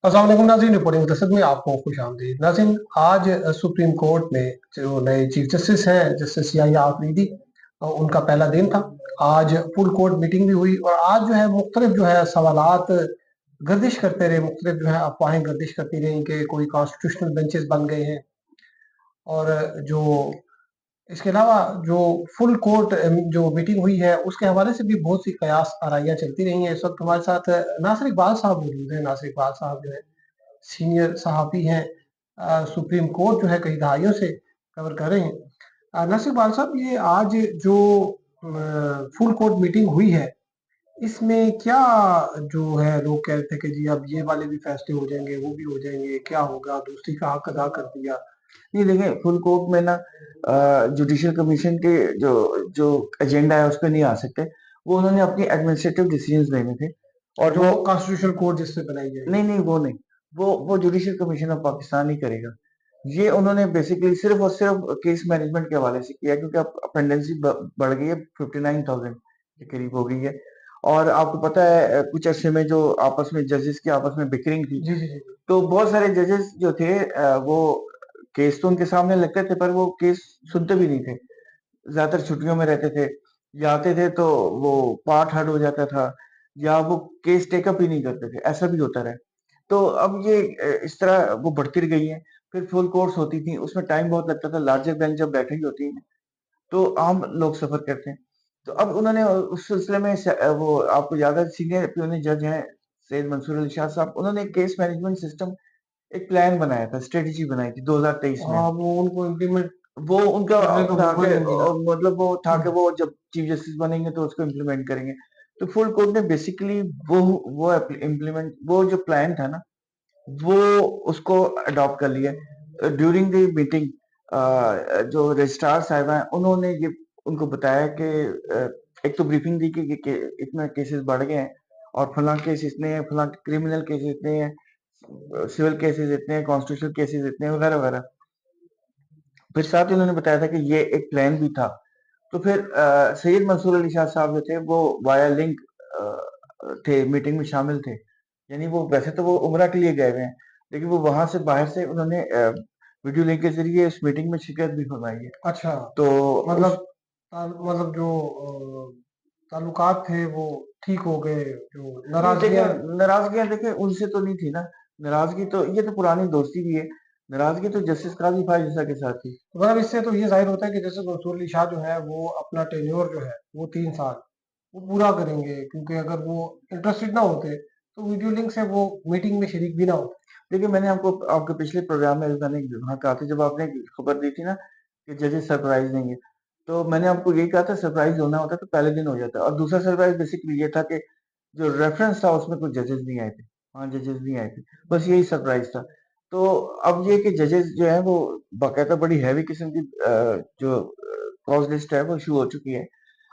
अस्सलाम वालेकुम नाज़रीन, रिपोर्टिंग मुतसद में आपको खुशामदीद। नाज़रीन, आज सुप्रीम कोर्ट में जो नए चीफ जस्टिस हैं, जस्टिस याहिया आफरीदी, उनका पहला दिन था। आज फुल कोर्ट मीटिंग भी हुई और आज जो है मुख्तलिफ जो है सवालात गर्दिश करते रहे, मुख्तलिफ जो है अफवाहें गर्दिश करती रहीं कि कोई कॉन्स्टिट्यूशनल बेंचेस बन गए हैं। और जो इसके अलावा जो फुल कोर्ट जो मीटिंग हुई है उसके हवाले से भी बहुत सी कयास आराइयाँ चलती रही हैं। इस वक्त हमारे साथ नासिर इकबाल साहब मौजूद हैं। नासिर इकबाल साहब जो है सीनियर सहाफ़ी हैं, सुप्रीम कोर्ट जो है कई दहाइयों से कवर कर रहे हैं। नासिर इकबाल साहब, ये आज जो फुल कोर्ट मीटिंग हुई है, इसमें क्या जो है लोग कह रहे थे कि जी अब ये वाले भी फैसले हो जाएँगे, वो भी हो जाएँगे, क्या होगा? दूसरी का हक अदा कर दिया। नहीं देखिए, फुल कोर्ट में ना जुडिशियल कमीशन के जो जो एजेंडा है उस पे नहीं आ सकते। वो उन्होंने अपनी एडमिनिस्ट्रेटिव डिसीजंस लेने थे और जो वो कॉन्स्टिट्यूशनल कोर्ट जिससे बनाई जाएगी। नहीं नहीं वो नहीं, वो जुडिशियल कमीशन ऑफ पाकिस्तान ही करेगा। ये उन्होंने बेसिकली सिर्फ और सिर्फ केस मैनेजमेंट के हवाले से किया, क्योंकि अब अपेंडेंसी बढ़ गई है, 59,000 के करीब हो गई है। और आपको पता है कुछ अरसे में जो आपस में जजेस की आपस में बिकरिंग थी, जी, जी, जी, जी। तो बहुत सारे जजेस जो थे वो केस तो उनके सामने लगते थे पर वो केस सुनते भी नहीं थे। ज़्यादातर छुट्टियों में रहते थे, या आते थे तो वो पार्ट हर्ट हो जाता था, या वो केस टेक अप ही नहीं करते थे, ऐसा भी होता रहा। तो अब ये इस तरह वो बढ़ती गई हैं। फिर फुल कोर्ट्स होती थी, उसमें टाइम बहुत लगता था, लार्जर बेंच जब बैठी होती है, तो आम लोग सफ़र करते हैं। तो अब उन्होंने उस सिलसिले में वो आपको याद है सीनियर अटॉर्नी जज हैं सैयद मंसूर अली शाह साहब, उन्होंने एक केस मैनेजमेंट सिस्टम, एक प्लान बनाया था, स्ट्रेटजी बनाई थी 2023 में। हाँ, वो उनको इम्प्लीमेंट वो उनका करने का था मौका कि नहीं मिला। मतलब वो था कि हम्म। वो जब चीफ जस्टिस बनेंगे तो उसको इम्प्लीमेंट करेंगे। तो फुल कोर्ट ने बेसिकली वो इम्प्लीमेंट वो जो प्लान था ना, वो उसको अडॉप्ट कर लिया। ड्यूरिंग द मीटिंग जो रजिस्ट्रार साहिबा हैं उन्होंने ये उनको बताया कि एक तो ब्रीफिंग दी कि इतना केसेस बढ़ गए हैं और फलां केस इतने हैं, फलां क्रिमिनल केसेस इतने हैं, सिविल केसेस इतने हैं, कॉन्स्टिट्यूशनल केसेस इतने हैं, वगैरह वगैरह। फिर साथ ही उन्होंने बताया था कि ये एक प्लान भी था। तो फिर सैयद मंसूर अली शाह साहब जो थे वो वाया लिंक थे, मीटिंग में शामिल थे। यानी वो वैसे तो वो उम्रा के लिए गए हुए हैं, लेकिन वो वहां से बाहर से उन्होंने वीडियो लिंक के जरिए इस मीटिंग में शिरकत भी फरमाई है। अच्छा, तो मतलब उस मतलब जो ताल्लुकात थे वो ठीक हो गए, जो नहीं देखिए, नाराजगियां। नाराजगियां देखिए उनसे तो नहीं थी ना। नाराजगी तो ये तो पुरानी दोस्ती भी है। नाराजगी तो जस्टिस काजी फायज के साथ थी। मतलब इससे तो ये जाहिर होता है कि जैसे मंसूर अली शाह जो है वो अपना टेन्योर जो है वो 3 साल वो पूरा करेंगे, क्योंकि अगर वो इंटरेस्टेड ना होते तो वीडियो लिंक से वो मीटिंग में शरीक भी ना होते। देखिए, मैंने आपको आपके पिछले प्रोग्राम में मैंने वहाँ कहा था, जब आपने खबर दी थी ना कि जजेस सरप्राइज देंगे, तो मैंने आपको यही कहा था सरप्राइज होना होता तो पहले दिन हो जाता। और दूसरा सरप्राइज बेसिकली ये था कि जो रेफरेंस था उसमें कुछ जजेस नहीं आए थे, 5 जजेस नहीं आए थे, बस यही सरप्राइज था। तो अब ये कि जजेस जो है वो बाकायदा बड़ी हैवी किस्म की जो कॉज लिस्ट है वो इशू हो चुकी है,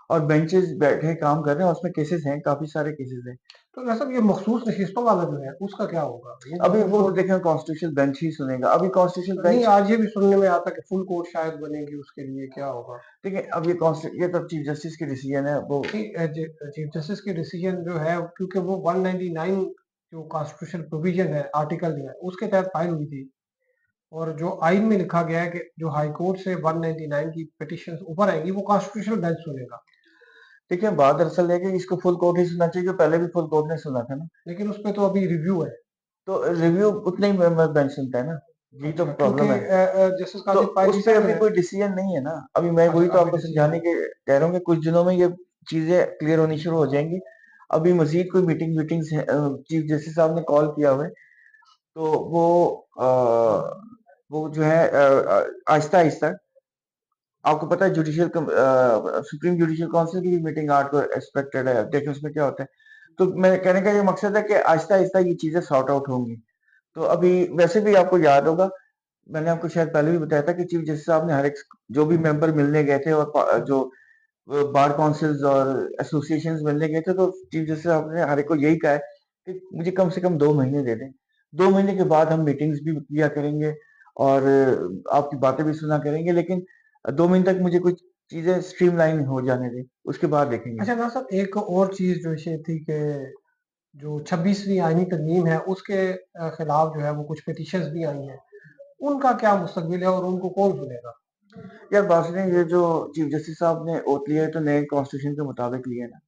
और बेंचेस बैठे काम कर रहे हैं, उसमें केसेस हैं, काफी सारे केसेस हैं। तो वैसे ये मखसूस नशिस्तों वाला जो है उसका क्या होगा? ये तो अभी फुल वो तो कोर्ट। देखें कॉन्स्टिट्यूशनल बेंच ही सुनेगा। अभी कॉन्स्टिट्यूशनल नहीं, बेंच आज ये भी सुनने में आता कि फुल कोर्ट शायद बनेगी, उसके लिए क्या होगा? देखिए, अब ये तो चीफ जस्टिस की डिसीजन है वो। चीफ जस्टिस की डिसीजन जो है, क्योंकि वो 199 जो कॉन्स्टिट्यूशन प्रोविजन है, आर्टिकल जो है उसके तहत फाइल हुई थी। और जो आइन में लिखा गया है कि जो हाई कोर्ट से 199 की पिटिशन ऊपर आएगी वो कॉन्स्टिट्यूशनल बेंच सुनेगा। देखिए, बात दरअसल है कि इसको फुल कोर्ट ही सुनना चाहिए, जो पहले भी फुल कोर्ट ने सुना था ना। लेकिन उस पे तो अभी रिव्यू है। तो रिव्यू उतने ही मेंबर बेंच सुनता है ना, यही तो अच्छा, क्योंकि प्रॉब्लम है। जस्टिस तो काजिम फाइज उस पे ईसा जो अभी है। कोई डिसीजन नहीं है ना। अभी मैं अच्छा, वही तो अभी आपको डिसीजन समझाने नहीं। के कह रहा हूँ कि कुछ दिनों में ये चीजें क्लियर होनी शुरू हो जाएंगी। अभी मजीद कोई मीटिंग्स चीफ जस्टिस साहब ने कॉल किया हुआ है, तो वो जो है आहिस्ता आहिस्ता, आपको पता है सुप्रीम जुडिशियल काउंसिल की भी मीटिंग 8 को एक्सपेक्टेड है, देखें उसमें क्या होता है। तो मैं कहने का ये मकसद है कि आहिस्ता आहिस्ता ये चीजें सॉर्ट आउट होंगी। तो अभी वैसे भी आपको याद होगा, मैंने आपको शायद पहले भी बताया था कि चीफ जस्टिस साहब ने हर एक जो भी मेंबर मिलने गए थे, और जो बार काउंसिल्स और एसोसिएशंस मिलने गए थे, तो चीफ जस्टिस साहब ने हर एक को यही कहा है कि मुझे कम से कम 2 महीने दे दें। 2 महीने के बाद हम मीटिंग्स भी किया करेंगे और आपकी बातें भी सुना करेंगे, लेकिन 2 महीने तक मुझे कुछ चीजें स्ट्रीमलाइन हो जाने दें, उसके बाद देखेंगे। अच्छा ना सर, एक और चीज जो ये थी कि जो 26वीं आईनी तरमीम है उसके खिलाफ जो है वो कुछ पिटीशंस भी आई हैं। उनका क्या मुस्तकबिल है और उनको कौन सुनेगा? यार बात सुनिए, ये जो चीफ जस्टिस साहब ने ओथ लिया है तो नए कॉन्स्टिट्यूशन के मुताबिक लिए ना,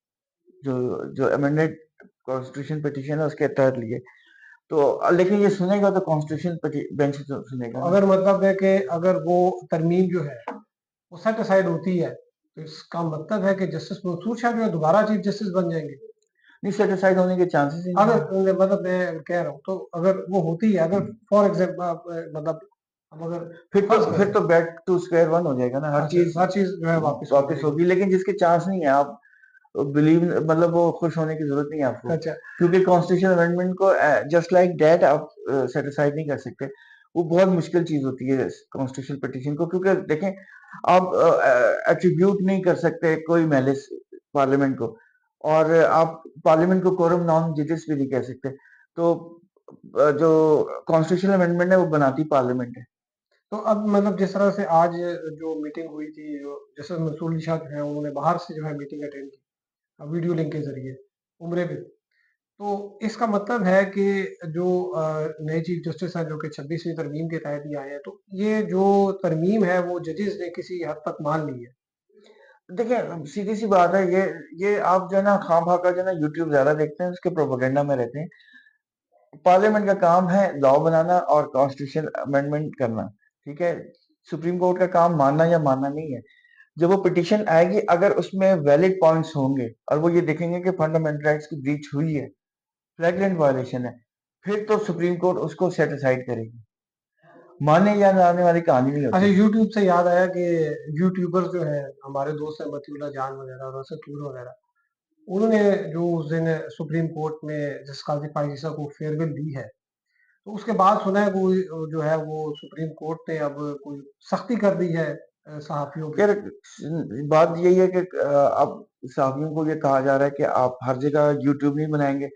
जो जो अमेंडेड कॉन्स्टिट्यूशन पिटीशन है उसके तहत लिए। तो लेकिन ये सुनेगा तो कॉन्स्टिट्यूशन बेंच तो तो सुनेगा ना। अगर मतलब है कि अगर वो तरमीम जो है वो सेट असाइड होती है, तो इसका मतलब है कि जस्टिस मंसूर शाह जो है दोबारा चीफ जस्टिस बन जाएंगे। नहीं, सेटिस्फाइड होने के चांसेस ही नहीं अगर है। मतलब मैं कह रहा हूँ तो अगर वो होती है, अगर फॉर एग्जाम्पल मतलब हम अगर फर्ज फिर करें, तो बैक टू स्क्वायर वन हो जाएगा ना, हर अच्छा चीज हर चीज जो है वापस हो वापस जाएगी। होगी, लेकिन जिसके चांस नहीं है, आप बिलीव मतलब वो खुश होने की जरूरत नहीं है आपको, अच्छा क्योंकि कॉन्स्टिट्यूशन अमेंडमेंट को जस्ट लाइक दैट आप सेटिस्फाइड नहीं कर सकते। वो बहुत मुश्किल चीज होती है कॉन्स्टिट्यूशन पिटीशन को, क्योंकि देखें, आप एट्रीब्यूट नहीं कर सकते कोई मैलिस पार्लियामेंट को, और आप पार्लियामेंट को कोरम नॉन जिटिस भी नहीं कह सकते। तो जो कॉन्स्टिट्यूशन अमेंडमेंट है वो बनाती पार्लियामेंट है। तो अब मतलब जिस तरह से आज जो मीटिंग हुई थी, जो जैसे मंसूर अली शाह जो है उन्होंने बाहर से जो है मीटिंग अटेंड की वीडियो लिंक के जरिए उम्रे में, तो इसका मतलब है कि जो नए चीफ जस्टिस हैं जो कि 26वीं तरमीम के तहत ही आए हैं, तो ये जो तरमीम है वो जजेस ने किसी हद तक मान ली है। देखिए, सीधी सी बात है, ये आप जो है ना खाम खा का जो है ना यूट्यूब ज्यादा देखते हैं, उसके प्रोपेगेंडा में रहते हैं। पार्लियामेंट का काम है लॉ बनाना और कॉन्स्टिट्यूशन अमेंडमेंट करना, ठीक है। सुप्रीम कोर्ट का काम मानना या मानना नहीं है। जब वो पिटीशन आएगी, अगर उसमें वैलिड पॉइंट्स होंगे और वो ये देखेंगे कि फंडामेंटल राइट्स की ब्रीच हुई है, फ्लैग्रेंट वायलेशन है, फिर तो सुप्रीम कोर्ट उसको सेट असाइड करेगी। मानने या ना आने वाली कहानी नहीं अच्छा, होती। यूट्यूब से याद आया कि यूट्यूबर्स जो है हमारे दोस्त हैं मतीउल्लाह जान वगैरह और असद टूर वगैरह, उन्होंने जो उस दिन सुप्रीम कोर्ट में जिस काजी फाइज़ को फेयरवेल दी है, तो उसके बाद सुना है कोई जो है वो सुप्रीम कोर्ट ने अब कोई सख्ती कर दी है सहाफ़ियों पे। यार बात यही है कि अब साथियों को ये कहा जा रहा है कि आप हर जगह यूट्यूब नहीं बनाएंगे।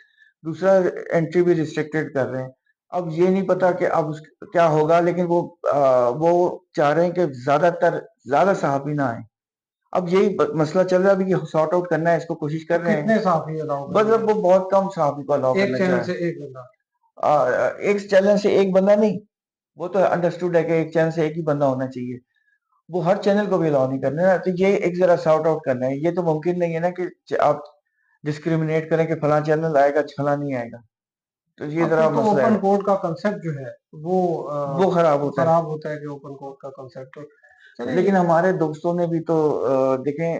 दूसरा, एंट्री भी रिस्ट्रिक्टेड कर रहे हैं। अब ये नहीं पता कि अब क्या होगा, लेकिन वो चाह रहे हैं कि ज्यादा सहाफ़ी ना आए। अब यही मसला चल रहा है, अभी ये सॉर्ट आउट करना है, इसको कोशिश कर तो रहे हैं। कितने सहाफ़ी अलाउ करेंगे? मतलब वो बहुत कम सहाफ़ी को अलाउ एक करना चैनल चाह से एक बंदा। एक चैनल से एक बंदा नहीं, वो तो अंडरस्टूड है कि एक चैनल से एक ही बंदा होना चाहिए। वो हर चैनल को भी अलाउ नहीं करना है, तो ये एक जरा सॉर्ट आउट करना है। ये तो मुमकिन नहीं है ना कि आप डिस्क्रिमिनेट करें कि फला चैनल आएगा फला नहीं आएगा। तो ये अब फिर जरा तो मसला ओपन है, कोर्ट का कांसेप्ट जो है वो वो खराब होता है। खराब होता है कि ओपन कोर्ट का कांसेप्ट तो चलिए लेकिन हमारे दोस्तों ने भी तो देखें,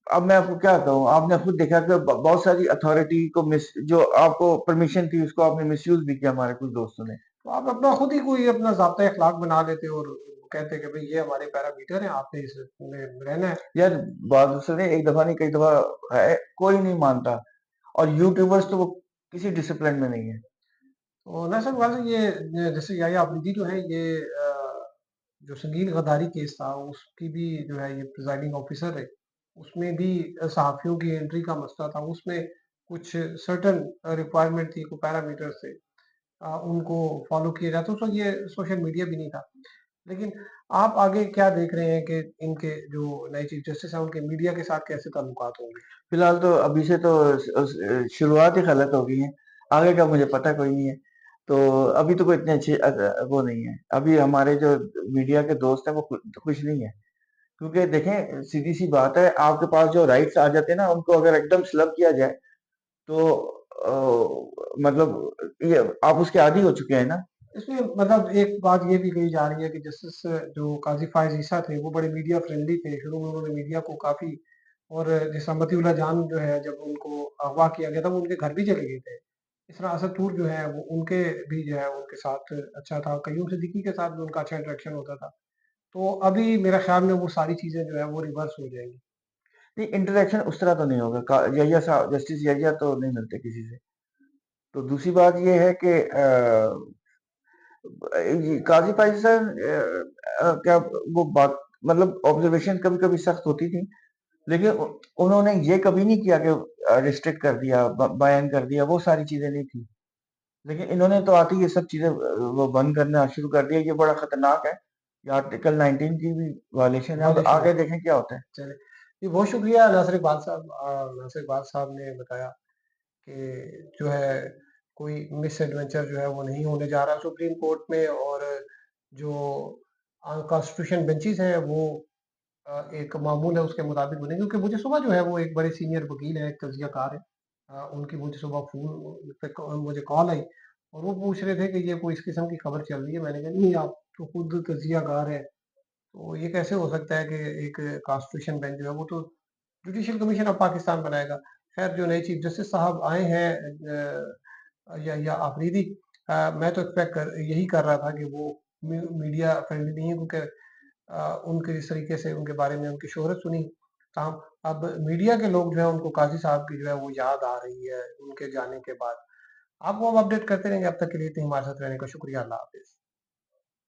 अब मैं आपको क्या कहूँ, आपने खुद देखा कि बहुत सारी अथॉरिटी को मिस जो आपको परमिशन थी उसको आपने मिसयूज भी किया, हमारे कुछ दोस्तों ने। तो आप अपना खुद ही कोई अपना ज़ाब्ता अखलाक बना लेते और कहते कि भाई ये हमारे पैरामीटर हैं, आपने इसमें रहना है। यार बात सुने, एक दफा नहीं कई दफा है, कोई नहीं मानता। और यूट्यूबर्स तो वो किसी डिसिप्लिन में नहीं है। तो नैसर वाले ये जैसे याया अफरीदी जो है ये जो संगीन गद्दारी केस था उसकी भी जो है ये प्रिजाइडिंग ऑफिसर है, उसमें भी सहाफ़ियों की एंट्री का मसला था, उसमें कुछ सर्टेन रिक्वायरमेंट थी, कोई पैरामीटर थे, उनको फॉलो किया जाता, तो ये सोशल मीडिया भी नहीं था। लेकिन आप आगे क्या देख रहे हैं कि इनके जो नए चीफ जस्टिस हैं उनके मीडिया के साथ कैसे ताल्लुकात होंगे? फिलहाल तो अभी से तो शुरुआत ही गलत हो गई है। आगे का मुझे पता कोई नहीं है। तो अभी तो कोई इतने अच्छे वो नहीं है। अभी हमारे जो मीडिया के दोस्त हैं वो खुश नहीं है, क्योंकि देखें सीधी सी बात है, आपके पास जो राइट्स आ जाते हैं ना, उनको अगर एकदम स्लब किया जाए तो मतलब ये आप उसके आदी हो चुके हैं ना। इसमें मतलब एक बात ये भी कही जा रही है कि जस्टिस जो काजी फायज ईसा थे वो बड़े मीडिया फ्रेंडली थे, शुरू में उन्होंने मीडिया को काफ़ी, और जैसा मतीउल्लाह जान जो है जब उनको अगवा किया गया था वो उनके घर भी चले गए थे। इस तरह असद टूर जो है वो उनके भी जो है उनके साथ अच्छा था, कईयूम सिद्दीकी के साथ भी उनका अच्छा इंटरेक्शन होता था। तो अभी मेरा ख्याल में वो सारी चीज़ें जो है वो रिवर्स हो जाएँगी। नहीं, इंटरेक्शन उस तरह तो नहीं होगा, यहिया साहब, जस्टिस यहिया तो नहीं मिलते किसी से। तो दूसरी बात ये है कि काजी फाइज सर क्या वो बात मतलब ऑब्जर्वेशन कभी कभी सख्त होती थी, लेकिन उन्होंने ये कभी नहीं किया कि रिस्ट्रिक्ट कर दिया, बैन कर दिया, वो सारी चीजें नहीं थी। लेकिन इन्होंने तो आते ही ये सब चीजें वो बंद करना शुरू कर दिया। ये बड़ा खतरनाक है। ये आर्टिकल 19 की भी वायलेशन है। अब वायलेशन आगे है। देखें क्या होता है। चलिए, जी बहुत शुक्रिया नासिर इकबाल साहब, नासिर इकबाल साहब ने बताया कि जो है कोई मिसएडवेंचर जो है वो नहीं होने जा रहा सुप्रीम कोर्ट में, और जो कॉन्स्टिट्यूशन बेंचेस हैं वो एक मामूल है उसके मुताबिक बने, क्योंकि मुझे सुबह जो है वो एक बड़े सीनियर वकील है, एक तज्ज़ियाकार है, उनकी मुझे सुबह फ़ोन पे मुझे कॉल आई और वो पूछ रहे थे कि ये कोई इस किस्म की खबर चल रही है। मैंने कहा नहीं, आप तो खुद तज्ज़ियाकार हैं, तो ये कैसे हो सकता है कि एक कॉन्स्टिट्यूशन बेंच जो है वो तो जुडिशियल कमीशन ऑफ पाकिस्तान बनाएगा। खैर, जो नए चीफ जस्टिस साहब आए हैं या आफरीदी, मैं तो एक्सपेक्ट कर यही कर रहा था कि वो मीडिया फ्रेंडली नहीं है, क्योंकि उनके जिस तरीके से उनके बारे में उनकी शोहरत सुनी, ताहम अब मीडिया के लोग जो है उनको काज़ी साहब की जो है वो याद आ रही है उनके जाने के बाद। आपको हम अपडेट करते रहेंगे, अब तक के लिए इतनी हमारे साथ रहने का शुक्रिया। अल्लाह हाफ़िज़।